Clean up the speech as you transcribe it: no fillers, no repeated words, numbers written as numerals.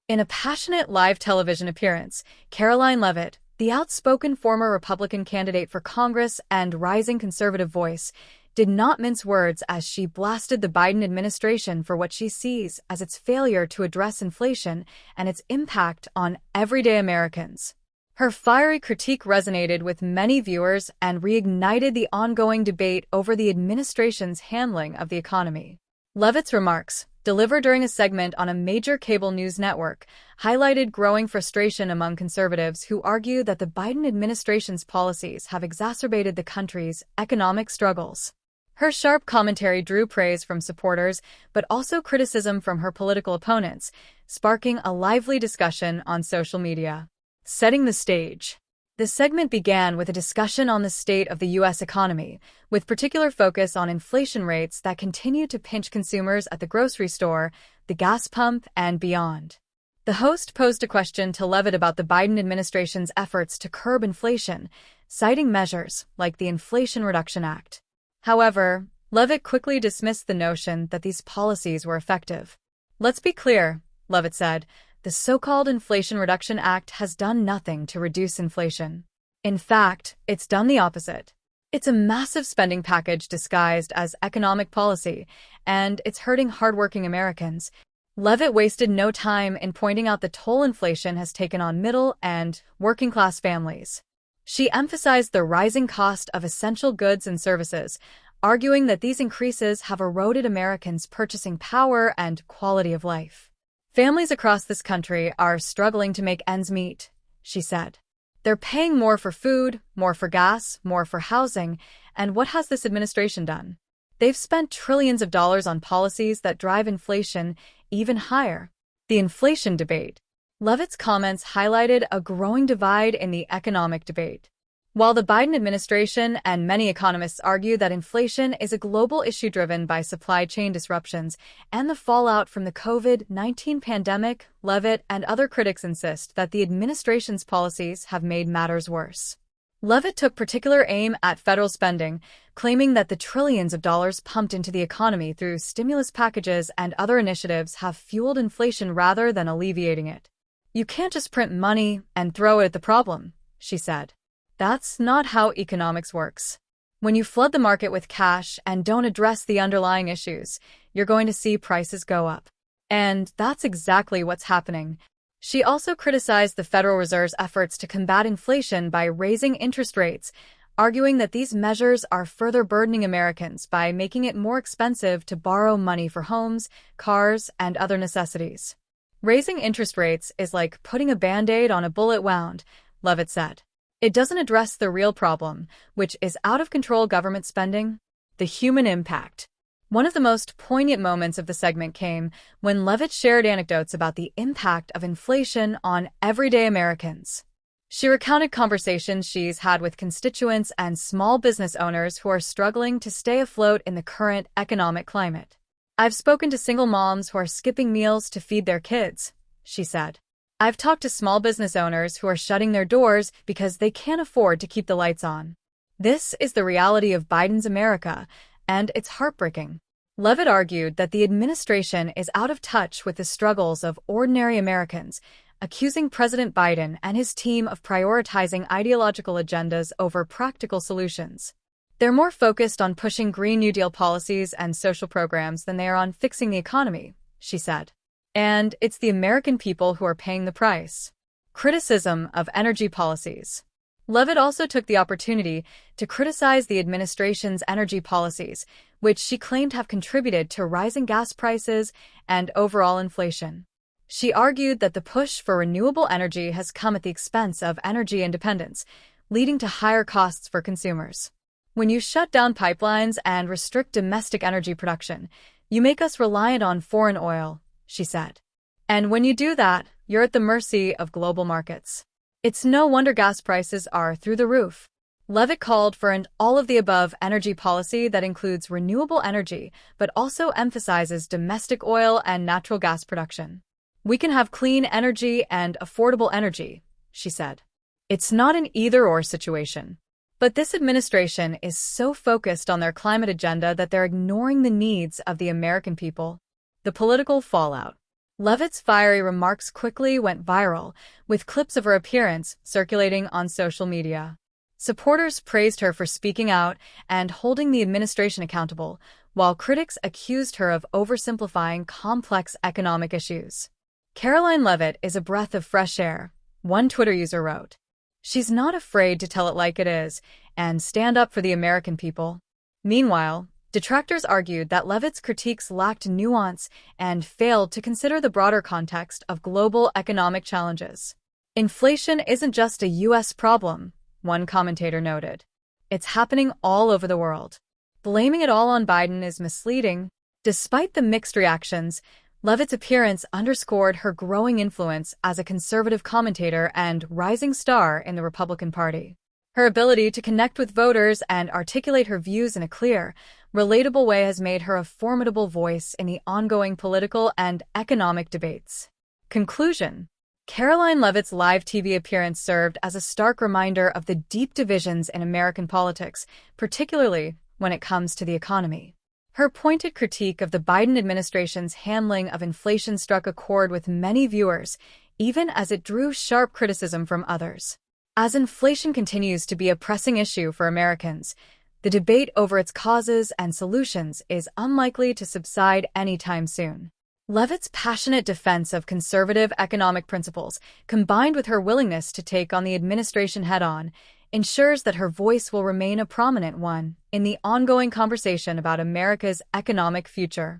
In a passionate live television appearance, Karoline Leavitt, the outspoken former Republican candidate for Congress and rising conservative voice, did not mince words as she blasted the Biden administration for what she sees as its failure to address inflation and its impact on everyday Americans. Her fiery critique resonated with many viewers and reignited the ongoing debate over the administration's handling of the economy. Leavitt's remarks, delivered during a segment on a major cable news network, highlighted growing frustration among conservatives who argue that the Biden administration's policies have exacerbated the country's economic struggles. Her sharp commentary drew praise from supporters, but also criticism from her political opponents, sparking a lively discussion on social media. Setting the stage. The segment began with a discussion on the state of the U.S. economy, with particular focus on inflation rates that continue to pinch consumers at the grocery store, the gas pump, and beyond. The host posed a question to Leavitt about the Biden administration's efforts to curb inflation, citing measures like the Inflation Reduction Act. However, Leavitt quickly dismissed the notion that these policies were effective. "Let's be clear," Leavitt said. "The so-called Inflation Reduction Act has done nothing to reduce inflation. In fact, it's done the opposite. It's a massive spending package disguised as economic policy, and it's hurting hardworking Americans." Leavitt wasted no time in pointing out the toll inflation has taken on middle and working-class families. She emphasized the rising cost of essential goods and services, arguing that these increases have eroded Americans' purchasing power and quality of life. "Families across this country are struggling to make ends meet," she said. "They're paying more for food, more for gas, more for housing, and what has this administration done? They've spent trillions of dollars on policies that drive inflation even higher." The inflation debate. Leavitt's comments highlighted a growing divide in the economic debate. While the Biden administration and many economists argue that inflation is a global issue driven by supply chain disruptions and the fallout from the COVID-19 pandemic, Leavitt and other critics insist that the administration's policies have made matters worse. Leavitt took particular aim at federal spending, claiming that the trillions of dollars pumped into the economy through stimulus packages and other initiatives have fueled inflation rather than alleviating it. "You can't just print money and throw it at the problem," she said. "That's not how economics works. When you flood the market with cash and don't address the underlying issues, you're going to see prices go up. And that's exactly what's happening." She also criticized the Federal Reserve's efforts to combat inflation by raising interest rates, arguing that these measures are further burdening Americans by making it more expensive to borrow money for homes, cars, and other necessities. "Raising interest rates is like putting a Band-Aid on a bullet wound," Leavitt said. "It doesn't address the real problem, which is out-of-control government spending." The human impact. One of the most poignant moments of the segment came when Leavitt shared anecdotes about the impact of inflation on everyday Americans. She recounted conversations she's had with constituents and small business owners who are struggling to stay afloat in the current economic climate. "I've spoken to single moms who are skipping meals to feed their kids," she said. "I've talked to small business owners who are shutting their doors because they can't afford to keep the lights on. This is the reality of Biden's America, and it's heartbreaking." Leavitt argued that the administration is out of touch with the struggles of ordinary Americans, accusing President Biden and his team of prioritizing ideological agendas over practical solutions. "They're more focused on pushing Green New Deal policies and social programs than they are on fixing the economy," she said. "And it's the American people who are paying the price." Criticism of energy policies. Leavitt also took the opportunity to criticize the administration's energy policies, which she claimed have contributed to rising gas prices and overall inflation. She argued that the push for renewable energy has come at the expense of energy independence, leading to higher costs for consumers. "When you shut down pipelines and restrict domestic energy production, you make us reliant on foreign oil," she said. "And when you do that, you're at the mercy of global markets. It's no wonder gas prices are through the roof." Leavitt called for an all-of-the-above energy policy that includes renewable energy, but also emphasizes domestic oil and natural gas production. "We can have clean energy and affordable energy," she said. "It's not an either-or situation. But this administration is so focused on their climate agenda that they're ignoring the needs of the American people." The political fallout. Leavitt's fiery remarks quickly went viral, with clips of her appearance circulating on social media. Supporters praised her for speaking out and holding the administration accountable, while critics accused her of oversimplifying complex economic issues. Karoline Leavitt is a breath of fresh air, one Twitter user wrote. She's not afraid to tell it like it is and stand up for the American people. Meanwhile, detractors argued that Leavitt's critiques lacked nuance and failed to consider the broader context of global economic challenges. Inflation isn't just a U.S. problem, one commentator noted. It's happening all over the world. Blaming it all on Biden is misleading. Despite the mixed reactions, Leavitt's appearance underscored her growing influence as a conservative commentator and rising star in the Republican Party. Her ability to connect with voters and articulate her views in a clear, relatable way has made her a formidable voice in the ongoing political and economic debates. Conclusion: Karoline Leavitt's live TV appearance served as a stark reminder of the deep divisions in American politics, particularly when it comes to the economy. Her pointed critique of the Biden administration's handling of inflation struck a chord with many viewers, even as it drew sharp criticism from others. As inflation continues to be a pressing issue for Americans, the debate over its causes and solutions is unlikely to subside anytime soon. Leavitt's passionate defense of conservative economic principles, combined with her willingness to take on the administration head-on, ensures that her voice will remain a prominent one in the ongoing conversation about America's economic future.